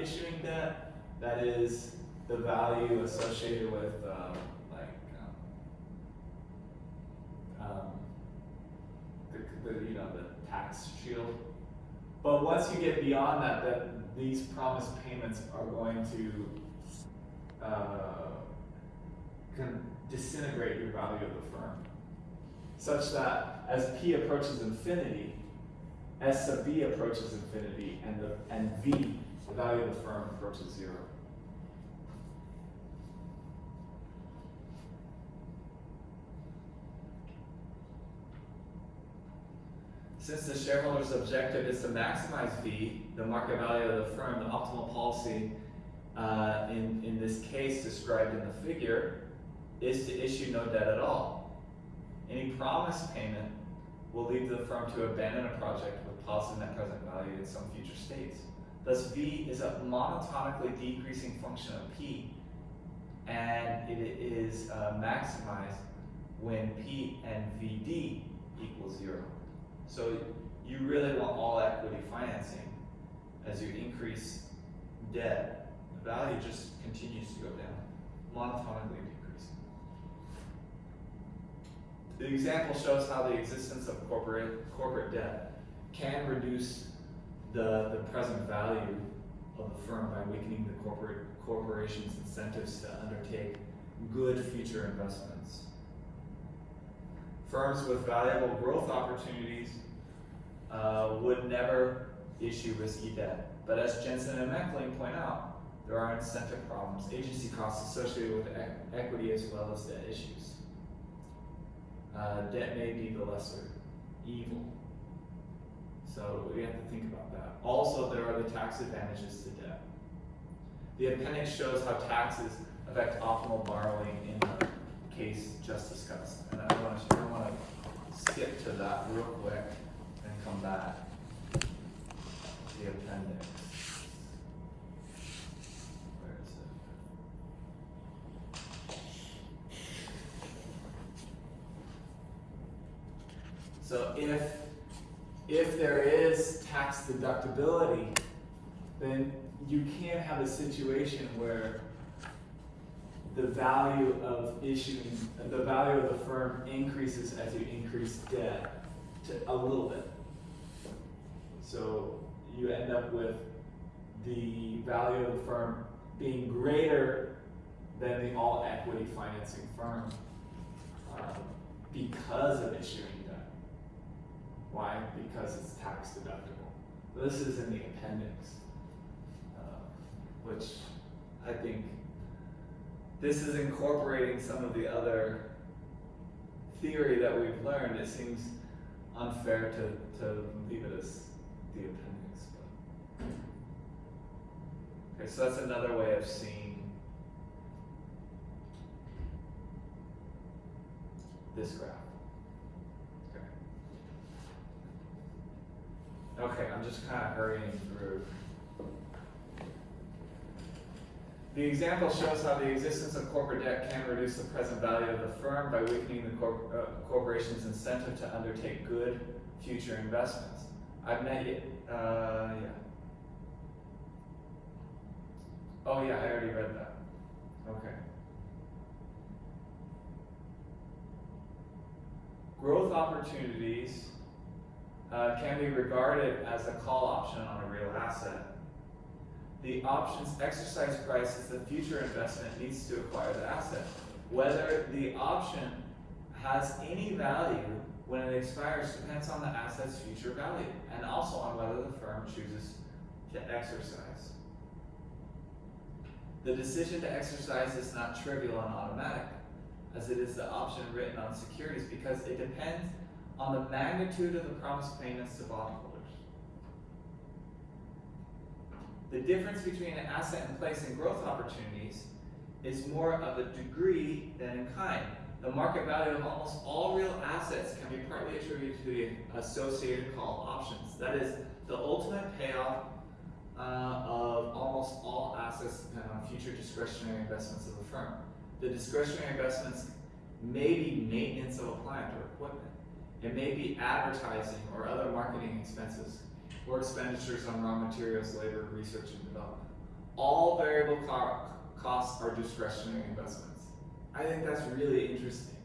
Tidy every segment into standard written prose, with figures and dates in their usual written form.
issuing debt, that is the value associated with the tax shield. But once you get beyond that, these promised payments are going to disintegrate your value of the firm, such that as P approaches infinity, S sub B approaches infinity, and V, the value of the firm, approaches 0. Since the shareholder's objective is to maximize V, the market value of the firm, the optimal policy in this case described in the figure is to issue no debt at all. Any promised payment will lead the firm to abandon a project with positive net present value in some future states. Thus, V is a monotonically decreasing function of P, and it is maximized when P and VD equals 0. So you really want all equity financing. As you increase debt, the value just continues to go down, monotonically decreasing. The example shows how the existence of corporate debt can reduce the present value of the firm by weakening the corporation's incentives to undertake good future investments. Firms with valuable growth opportunities would never issue risky debt. But as Jensen and Meckling point out, there are incentive problems, agency costs associated with equity as well as debt issues. Debt may be the lesser evil. So we have to think about that. Also, there are the tax advantages to debt. The appendix shows how taxes affect optimal borrowing in the case just discussed. And I want to skip to that real quick and come back to the appendix. Where is it? So if there is tax deductibility, then you can't have a situation where the value of the firm increases as you increase debt to a little bit. So you end up with the value of the firm being greater than the all equity financing firm because of issuing debt. Why? Because it's tax deductible. This is in the appendix, which I think this is incorporating some of the other theory that we've learned. It seems unfair to leave it as the appendix. Okay, so that's another way of seeing this graph. Okay, I'm just kind of hurrying through. The example shows how the existence of corporate debt can reduce the present value of the firm by weakening the corporation's incentive to undertake good future investments. I've met it. Yeah. Oh yeah, I already read that. Okay. Growth opportunities can be regarded as a call option on a real asset. The option's exercise price is the future investment needs to acquire the asset. Whether the option has any value when it expires depends on the asset's future value, and also on whether the firm chooses to exercise. The decision to exercise is not trivial and automatic, as it is the option written on securities, because it depends on the magnitude of the promised payments to bondholders. The difference between an asset in place and growth opportunities is more of a degree than in kind. The market value of almost all real assets can be partly attributed to the associated call options. That is, the ultimate payoff of almost all assets depend on future discretionary investments of the firm. The discretionary investments may be maintenance of a plant or equipment. It may be advertising or other marketing expenses, or expenditures on raw materials, labor, research, and development. all variable costs are discretionary investments. I think that's really interesting.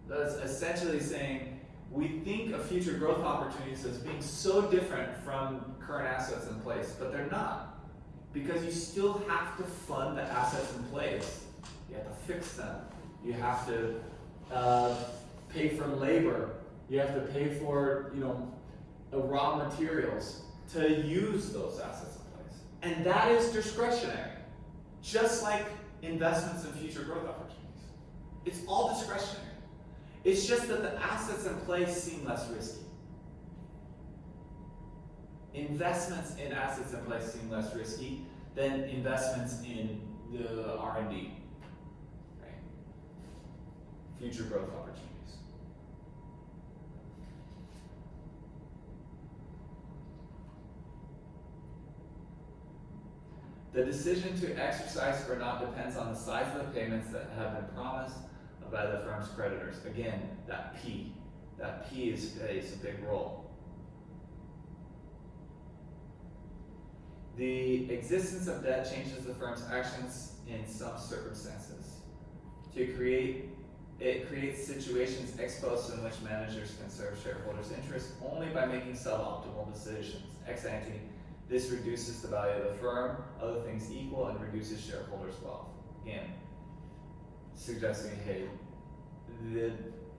That's essentially saying we think of future growth opportunities as being so different from current assets in place, but they're not. Because you still have to fund the assets in place. You have to fix them. You have to pay for labor. You have to pay for, raw materials to use those assets in place. And that is discretionary. Just like investments in future growth opportunities. It's all discretionary. It's just that the assets in place seem less risky. Investments in assets in place seem less risky than investments in the R&D, right? Future growth opportunities. The decision to exercise or not depends on the size of the payments that have been promised by the firm's creditors. Again, that P plays a big role. The existence of debt changes the firm's actions in some circumstances. It creates situations exposed in which managers can serve shareholders' interests only by making suboptimal decisions. Ex ante, this reduces the value of the firm, other things equal, and reduces shareholders' wealth. Again, suggesting, hey, the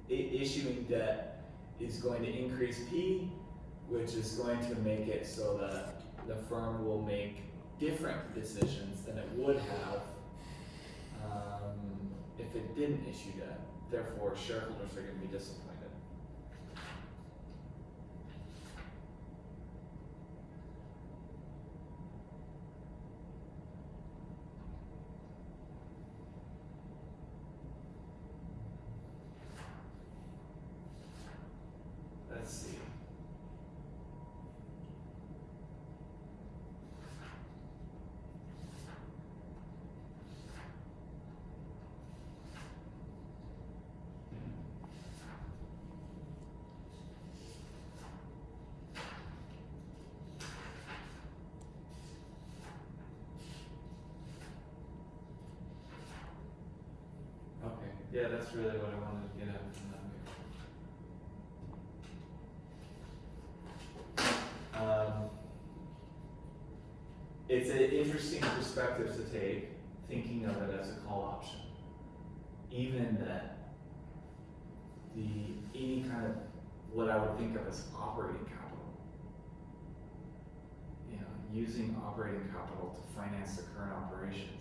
issuing debt is going to increase P, which is going to make it so that the firm will make different decisions than it would have if it didn't issue debt. Therefore, shareholders are going to be disappointed. Let's see. Okay, yeah, that's really what I wanted to get at from that paper. It's an interesting perspective to take, thinking of it as a call option. Even that any kind of what I would think of as operating capital, using operating capital to finance the current operations,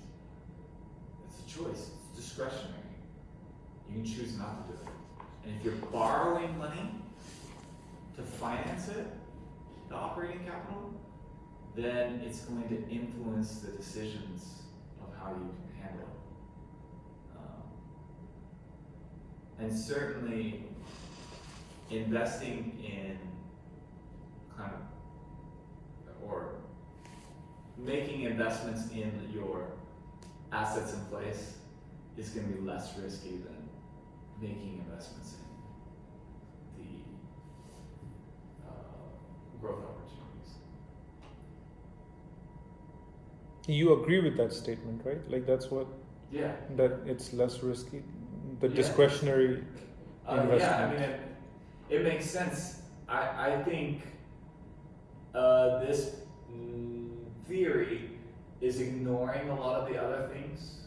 it's a choice, it's discretionary. You can choose not to do it. And if you're borrowing money to finance it, the operating capital, then it's going to influence the decisions of how you can handle it. And certainly investing in or making investments in your assets in place is going to be less risky than making investments in the growth opportunities. You agree with that statement, right? Like that's what, Yeah. that it's less risky, the Yeah. discretionary investment. Yeah, I mean, it makes sense. I think this theory is ignoring a lot of the other things.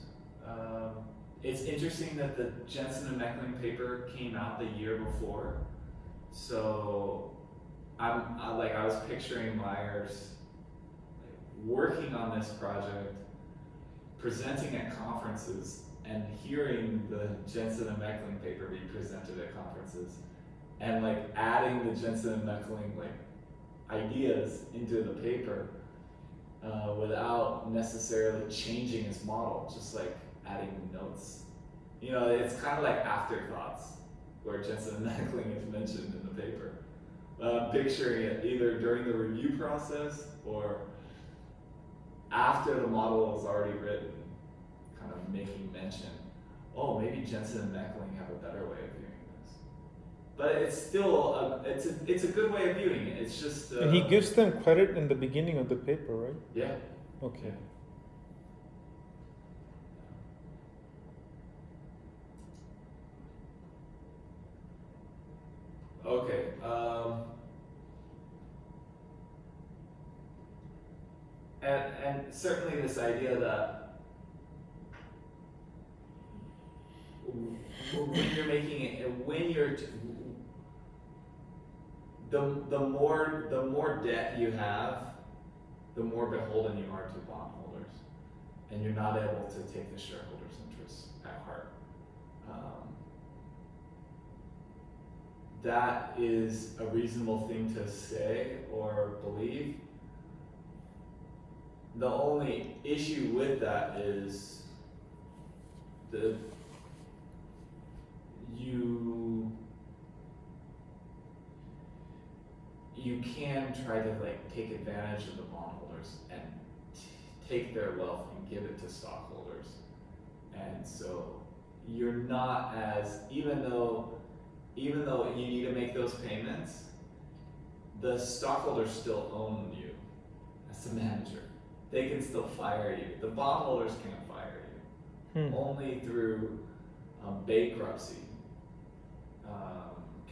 It's interesting that the Jensen and Meckling paper came out the year before. So I was picturing Myers working on this project, presenting at conferences, and hearing the Jensen and Meckling paper be presented at conferences, and adding the Jensen and Meckling ideas into the paper without necessarily changing his model, just adding notes. It's kind of like afterthoughts, where Jensen and Meckling is mentioned in the paper. Picturing it either during the review process or after the model is already written, kind of making mention, oh, maybe Jensen and Meckling have a better way of viewing this. But it's still, it's a good way of viewing it. It's just... and he gives them credit in the beginning of the paper, right? Yeah. Okay. Okay. And certainly this idea that when you're making it, when you're the more debt you have, the more beholden you are to bondholders, and you're not able to take the shareholders' interests at heart. That is a reasonable thing to say or believe. The only issue with that is you can try to like take advantage of the bondholders and take their wealth and give it to stockholders, and so you're not as even though you need to make those payments, the stockholders still own you as the manager. They can still fire you. The bondholders can't fire you. Only through bankruptcy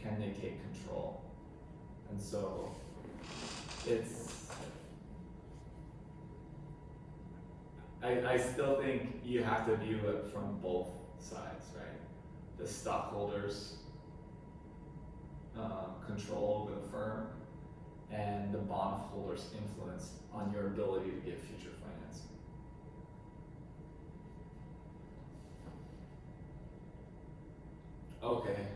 can they take control. And so I still think you have to view it from both sides, right? The stockholders' control over the firm and the bondholders' influence on your ability to get future financing. Okay,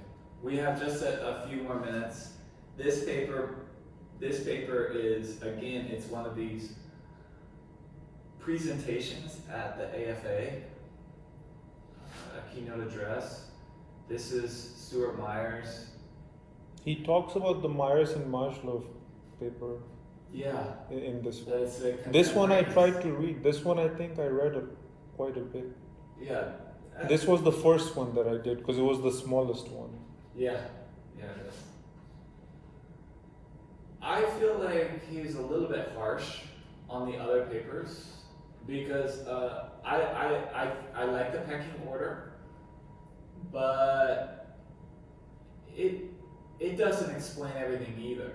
we have just a few more minutes. This paper is, again, it's one of these presentations at the AFA, a keynote address. This is Stuart Myers. He talks about the Myers and Marshall paper. Yeah. In this one. This one I tried to read. This one I think I read quite a bit. Yeah. This was the first one that I did because it was the smallest one. Yeah. Yeah, it is. I feel like he's a little bit harsh on the other papers because I like the pecking order, but it doesn't explain everything either.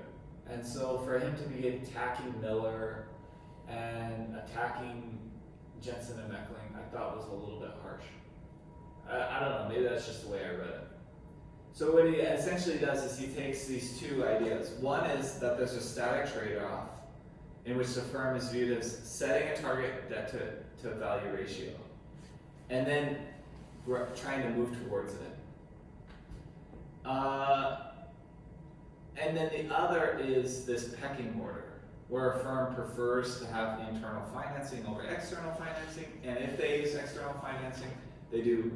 And so for him to be attacking Miller and attacking Jensen and Meckling, I thought was a little bit harsh. I don't know, maybe that's just the way I read it. So what he essentially does is he takes these two ideas. One is that there's a static trade-off in which the firm is viewed as setting a target debt to value ratio and then trying to move towards it. And then the other is this pecking order, where a firm prefers to have internal financing over external financing, and if they use external financing, they do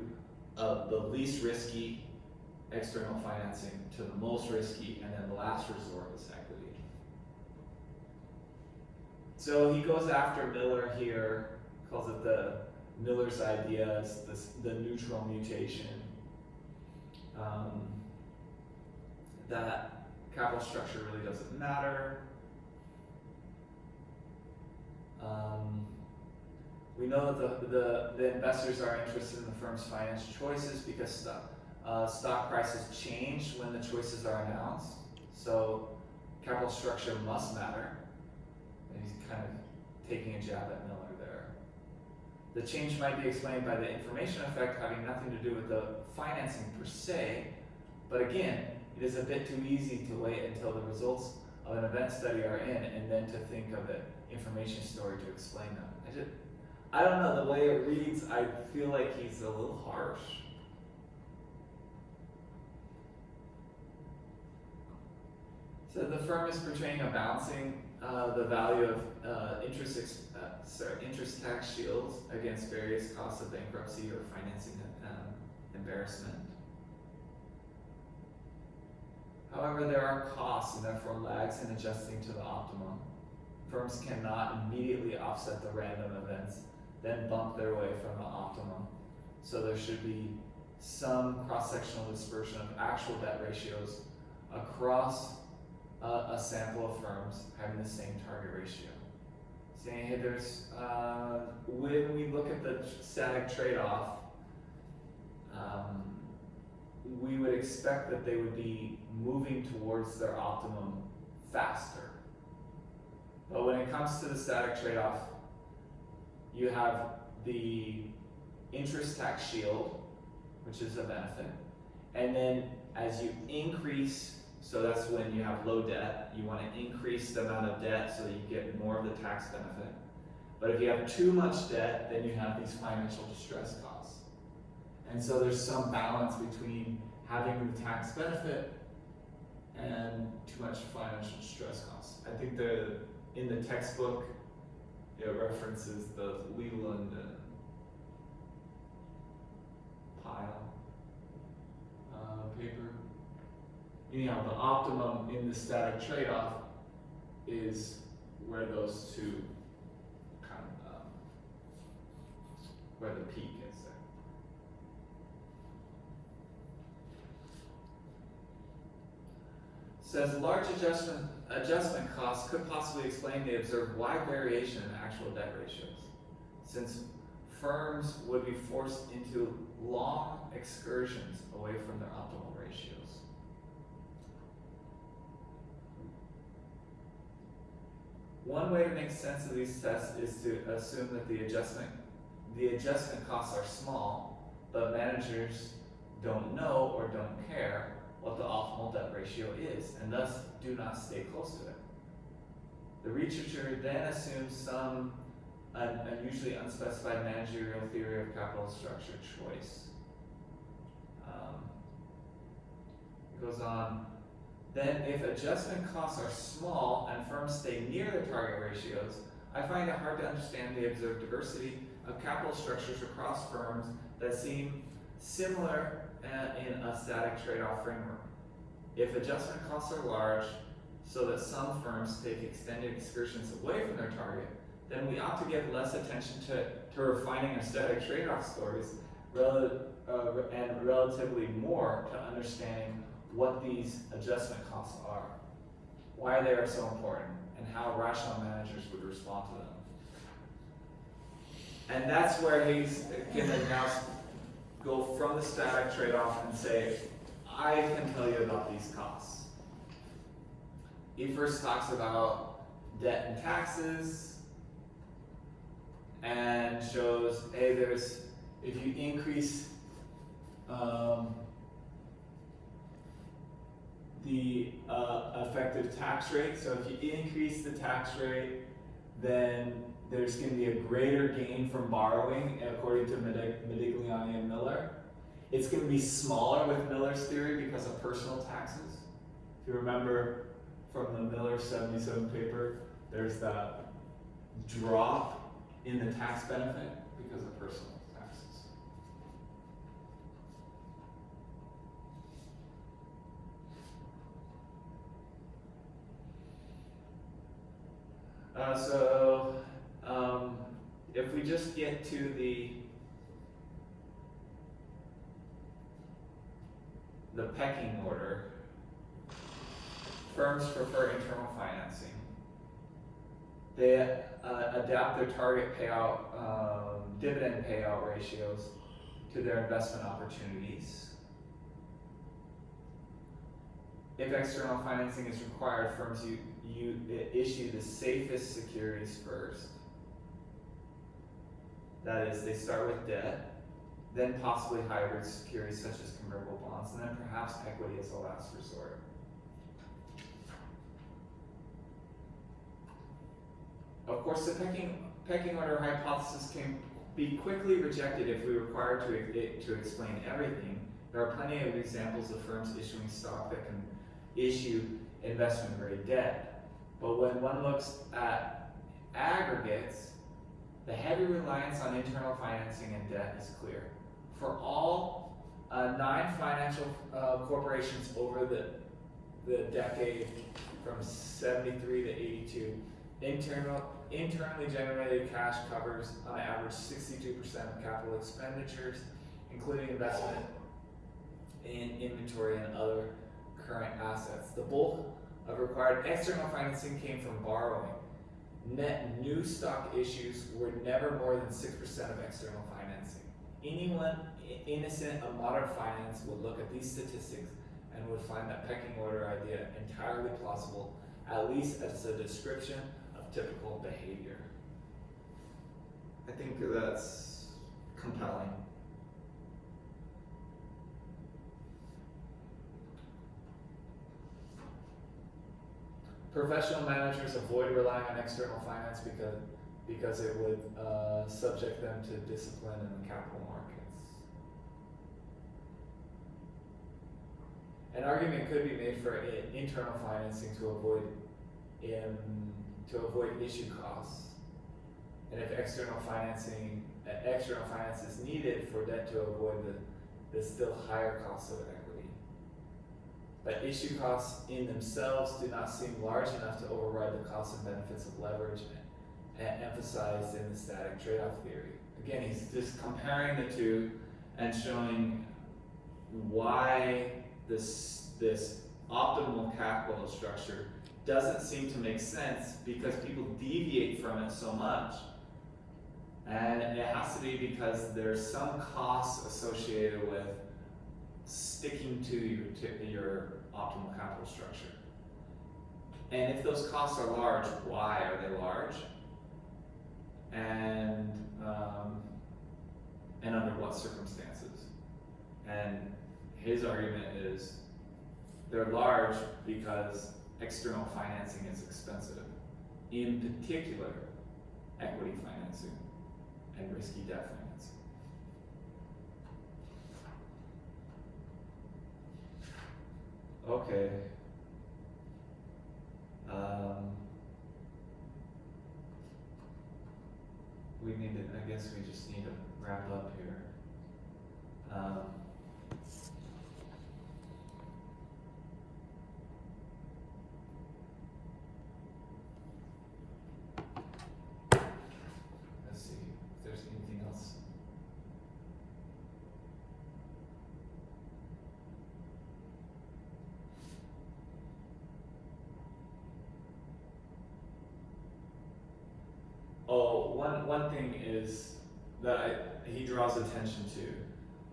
the least risky external financing to the most risky, and then the last resort is equity. So he goes after Miller here, calls it the Miller's ideas, the neutral mutation, that capital structure really doesn't matter. We know that the investors are interested in the firm's financial choices because stock prices change when the choices are announced. So capital structure must matter. And he's kind of taking a jab at Miller there. The change might be explained by the information effect having nothing to do with the financing per se, but again, it is a bit too easy to wait until the results of an event study are in and then to think of the information story to explain them. I don't know, the way it reads, I feel like he's a little harsh. So the firm is portraying a balancing the value of interest tax shields against various costs of bankruptcy or financing embarrassment. However, there are costs and therefore lags in adjusting to the optimum. Firms cannot immediately offset the random events, then bump their way from the optimum. So there should be some cross-sectional dispersion of actual debt ratios across a sample of firms having the same target ratio. Saying, hey, there's, when we look at the static trade-off, we would expect that they would be moving towards their optimum faster. But when it comes to the static trade-off, you have the interest tax shield, which is a benefit. And then as you increase, so that's when you have low debt, you want to increase the amount of debt so that you get more of the tax benefit. But if you have too much debt, then you have these financial distress costs. And so there's some balance between having the tax benefit and too much financial distress costs. I think in the textbook, it references the Leland and Pyle paper. Anyhow, the optimum in the static trade-off is where those two kind of, where the peak is there. Says large adjustment costs could possibly explain the observed wide variation in actual debt ratios, since firms would be forced into long excursions away from their optimal ratios. One way to make sense of these tests is to assume that the adjustment costs are small, but managers don't know or don't care what the optimal debt ratio is, and thus do not stay close to it. The researcher then assumes some unusually unspecified managerial theory of capital structure choice. It goes on, then if adjustment costs are small and firms stay near their target ratios, I find it hard to understand the observed diversity of capital structures across firms that seem similar in a static trade-off framework. If adjustment costs are large, so that some firms take extended excursions away from their target, then we ought to give less attention to refining our static trade-off stories and relatively more to understanding what these adjustment costs are, why they are so important, and how rational managers would respond to them. And that's where he's going to now go from the static trade-off and say, I can tell you about these costs. He first talks about debt and taxes and shows, hey, if you increase the effective tax rate, so if you increase the tax rate, then there's going to be a greater gain from borrowing, according to Modigliani and Miller. It's going to be smaller with Miller's theory because of personal taxes. If you remember from the Miller 77 paper, there's that drop in the tax benefit because of personal taxes. If we just get to the pecking order, firms prefer internal financing. They adapt their target payout, dividend payout ratios to their investment opportunities. If external financing is required, firms issue the safest securities first. That is, they start with debt, then possibly hybrid securities such as convertible bonds, and then perhaps equity as a last resort. Of course, the pecking order hypothesis can be quickly rejected if we require to explain everything. There are plenty of examples of firms issuing stock that can issue investment-grade debt. But when one looks at aggregates, the heavy reliance on internal financing and debt is clear. For all 9 financial corporations over the decade from 73 to 82, internally generated cash covers on average 62% of capital expenditures, including investment in inventory and other current assets. The bulk of required external financing came from borrowing. Net new stock issues were never more than 6% of external financing. anyone innocent of modern finance would look at these statistics and would find that pecking order idea entirely plausible, at least as a description of typical behavior. I think that's compelling. Professional managers avoid relying on external finance because it would subject them to discipline in the capital markets. An argument could be made for internal financing to avoid issue costs, and if external finance is needed for debt to avoid the still higher cost of equity. But issue costs in themselves do not seem large enough to override the costs and benefits of leverage emphasized in the static trade-off theory. Again, he's just comparing the two and showing why this optimal capital structure doesn't seem to make sense because people deviate from it so much. And it has to be because there's some costs associated with sticking to your optimal capital structure. And if those costs are large, why are they large? And under what circumstances? And his argument is they're large because external financing is expensive, in particular equity financing and risky debt financing. Okay. I guess we just need to wrap up here. Let's see if there's anything else. Oh, one thing is that he draws attention to,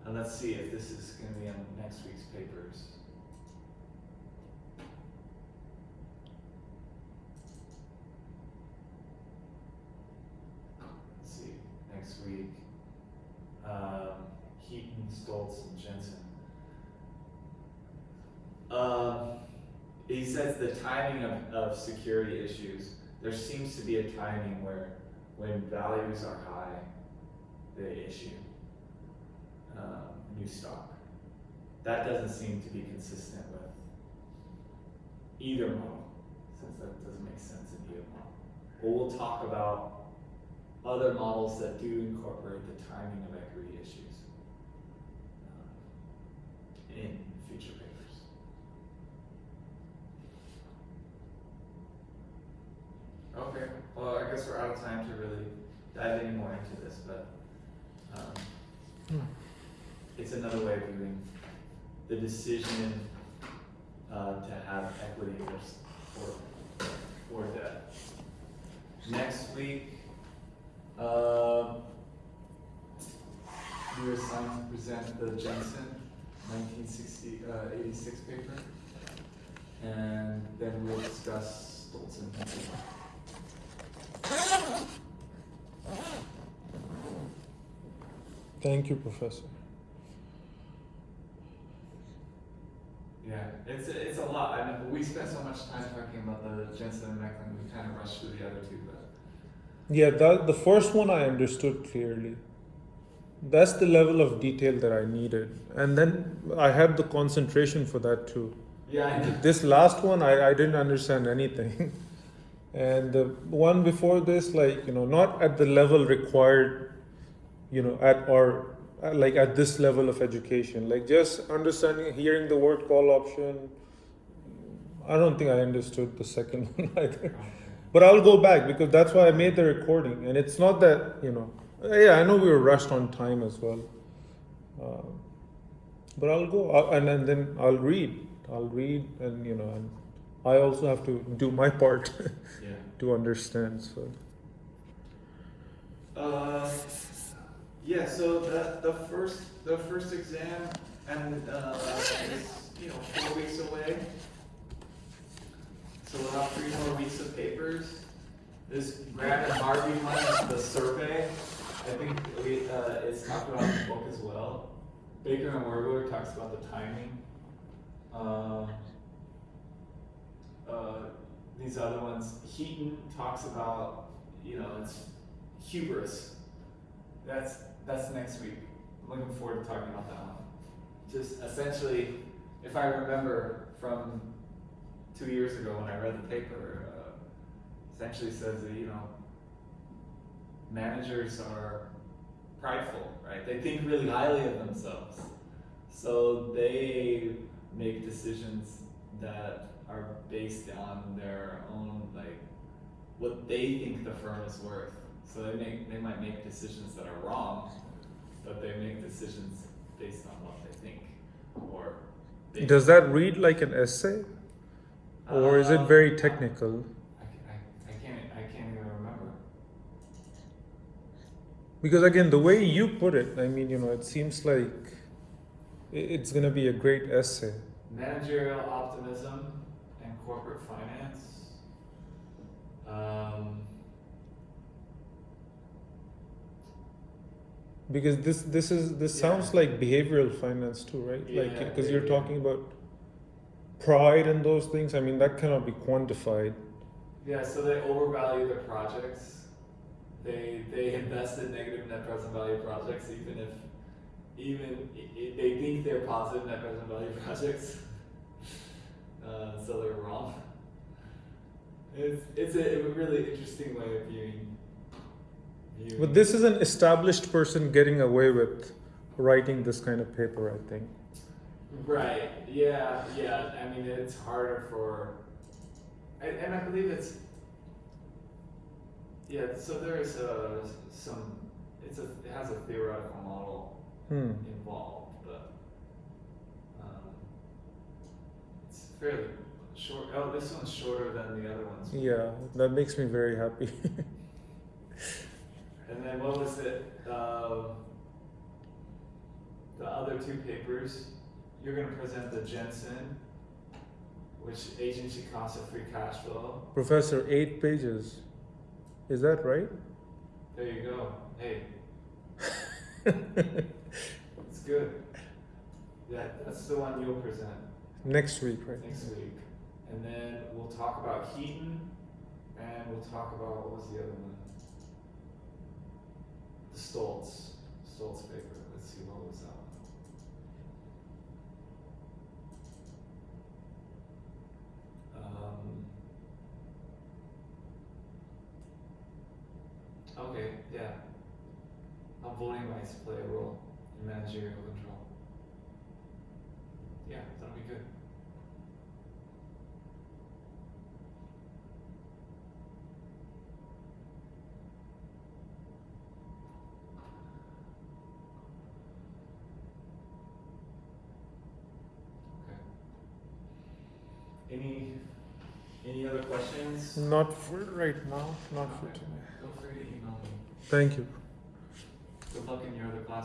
and let's see if this is going to be on next week's papers. Let's see, next week, Heaton, Stoltz, and Jensen. He says the timing of security issues, there seems to be a timing where when values are high, they issue new stock. That doesn't seem to be consistent with either model, since that doesn't make sense in either model. But we'll talk about other models that do incorporate the timing of equity issues in future papers. Okay, well, I guess we're out of time to really dive any more into this, but it's another way of viewing the decision to have equity or debt. Next week, you're assigned to present the Jensen 1986 paper, and then we'll discuss Stoltz and Pennsylvania. Thank you, Professor. Yeah, it's a lot. I mean, we spent so much time talking about the Jensen and Mecklin, we kind of rushed through the other two, but. Yeah, the first one I understood clearly. That's the level of detail that I needed. And then I had the concentration for that too. Yeah, I know. This last one, I didn't understand anything. And the one before this, not at the level required, at this level of education. Like just understanding, hearing the word call option. I don't think I understood the second one either. But I'll go back because that's why I made the recording. And it's not that, I know we were rushed on time as well. But I'll go and then I'll read and, and I also have to do my part to understand. So. Yes, Yeah, so the first exam and is 4 weeks away. So we'll have 3 more weeks of papers. This Grant and Harvey one is the survey. I think it's talked about in the book as well. Baker and Wergler talks about the timing. These other ones, Heaton talks about, it's hubris. That's next week. I'm looking forward to talking about that one. Just essentially, if I remember from 2 years ago when I read the paper, essentially says that, managers are prideful, right? They think really highly of themselves. So they make decisions that are based on their own, what they think the firm is worth. So they might make decisions that are wrong, but they make decisions based on what they think. Or Does that read like an essay? Or is it very technical? I can't even remember. Because again, the way you put it, I mean, it seems like it's going to be a great essay. Managerial optimism and corporate finance. Because this sounds like behavioral finance too, right? Yeah, because you're talking about pride and those things. I mean, that cannot be quantified. Yeah, so they overvalue their projects. They invest in negative net present value projects, even if they think they're positive net present value projects. So they're wrong. It's a really interesting way of viewing. But this is an established person getting away with writing this kind of paper, I think. Right. Yeah. I mean, it's harder for, and I believe it's. Yeah. So there is some. It has a theoretical model involved, but it's fairly short. Oh, this one's shorter than the other ones. Yeah, that makes me very happy. And then what was it? The other 2 papers. You're going to present the Jensen, which agency cost of free cash flow. Professor, 8 pages. Is that right? There you go. Hey. It's good. That's the one you'll present. Next week, right? Next week. And then we'll talk about Heaton, and we'll talk about, what was the other one? The Stoltz paper. Let's see, what was that one? Okay, yeah. How voting rights play a role in managerial control. Yeah, that'll be good. Any other questions? Not for right now. Not for Okay. today. Feel free to email me. Thank you. Good luck in your other classes.